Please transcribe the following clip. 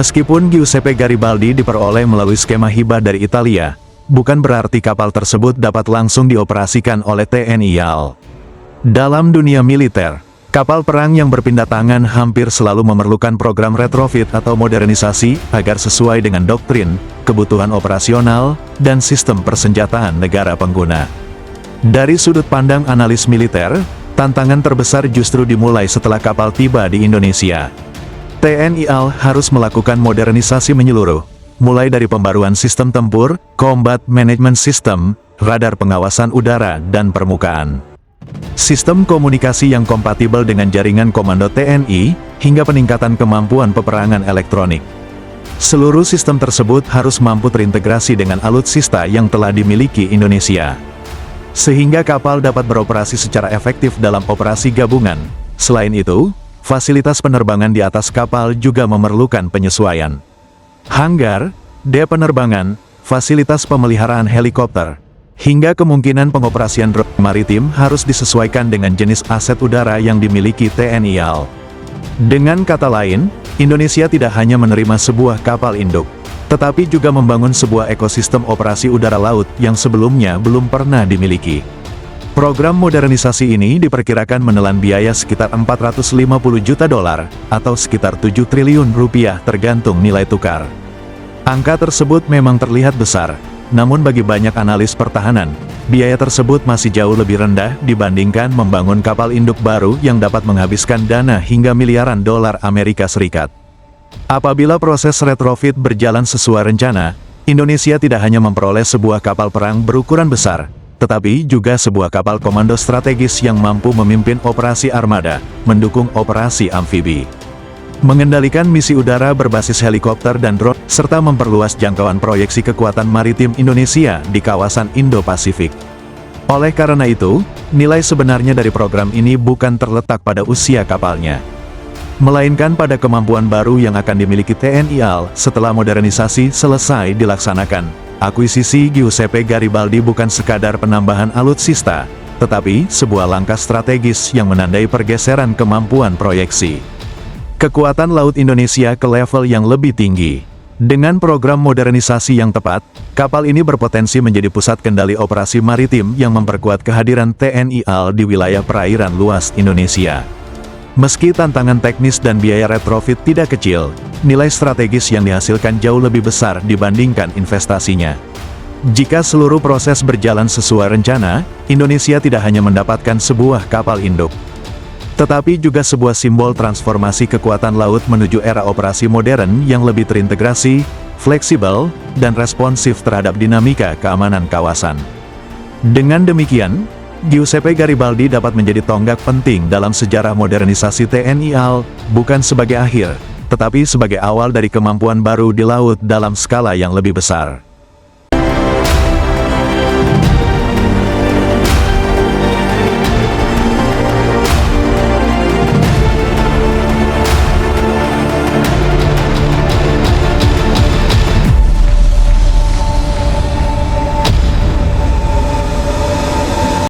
Meskipun Giuseppe Garibaldi diperoleh melalui skema hibah dari Italia, bukan berarti kapal tersebut dapat langsung dioperasikan oleh TNI AL. Dalam dunia militer, kapal perang yang berpindah tangan hampir selalu memerlukan program retrofit atau modernisasi agar sesuai dengan doktrin, kebutuhan operasional, dan sistem persenjataan negara pengguna. Dari sudut pandang analis militer, tantangan terbesar justru dimulai setelah kapal tiba di Indonesia. TNI AL harus melakukan modernisasi menyeluruh, mulai dari pembaruan sistem tempur, combat management system, radar pengawasan udara dan permukaan, sistem komunikasi yang kompatibel dengan jaringan komando TNI, hingga peningkatan kemampuan peperangan elektronik. Seluruh sistem tersebut harus mampu terintegrasi dengan alutsista yang telah dimiliki Indonesia, sehingga kapal dapat beroperasi secara efektif dalam operasi gabungan. Selain itu, fasilitas penerbangan di atas kapal juga memerlukan penyesuaian. Hanggar, de penerbangan, fasilitas pemeliharaan helikopter, hingga kemungkinan pengoperasian drone maritim harus disesuaikan dengan jenis aset udara yang dimiliki TNI AL. Dengan kata lain, Indonesia tidak hanya menerima sebuah kapal induk, tetapi juga membangun sebuah ekosistem operasi udara laut yang sebelumnya belum pernah dimiliki. Program modernisasi ini diperkirakan menelan biaya sekitar 450 juta dolar, atau sekitar 7 triliun rupiah tergantung nilai tukar. Angka tersebut memang terlihat besar, namun bagi banyak analis pertahanan, biaya tersebut masih jauh lebih rendah dibandingkan membangun kapal induk baru yang dapat menghabiskan dana hingga miliaran dolar Amerika Serikat. Apabila proses retrofit berjalan sesuai rencana, Indonesia tidak hanya memperoleh sebuah kapal perang berukuran besar, tetapi juga sebuah kapal komando strategis yang mampu memimpin operasi armada, mendukung operasi amfibi, mengendalikan misi udara berbasis helikopter dan drone, serta memperluas jangkauan proyeksi kekuatan maritim Indonesia di kawasan Indo-Pasifik. Oleh karena itu, nilai sebenarnya dari program ini bukan terletak pada usia kapalnya, melainkan pada kemampuan baru yang akan dimiliki TNI AL setelah modernisasi selesai dilaksanakan. Akuisisi Giuseppe Garibaldi bukan sekadar penambahan alutsista, tetapi sebuah langkah strategis yang menandai pergeseran kemampuan proyeksi kekuatan laut Indonesia ke level yang lebih tinggi. Dengan program modernisasi yang tepat, kapal ini berpotensi menjadi pusat kendali operasi maritim yang memperkuat kehadiran TNI AL di wilayah perairan luas Indonesia. Meski tantangan teknis dan biaya retrofit tidak kecil, nilai strategis yang dihasilkan jauh lebih besar dibandingkan investasinya. Jika seluruh proses berjalan sesuai rencana, Indonesia tidak hanya mendapatkan sebuah kapal induk, tetapi juga sebuah simbol transformasi kekuatan laut menuju era operasi modern yang lebih terintegrasi, fleksibel, dan responsif terhadap dinamika keamanan kawasan. Dengan demikian, Giuseppe Garibaldi dapat menjadi tonggak penting dalam sejarah modernisasi TNI AL, bukan sebagai akhir, tetapi sebagai awal dari kemampuan baru di laut dalam skala yang lebih besar.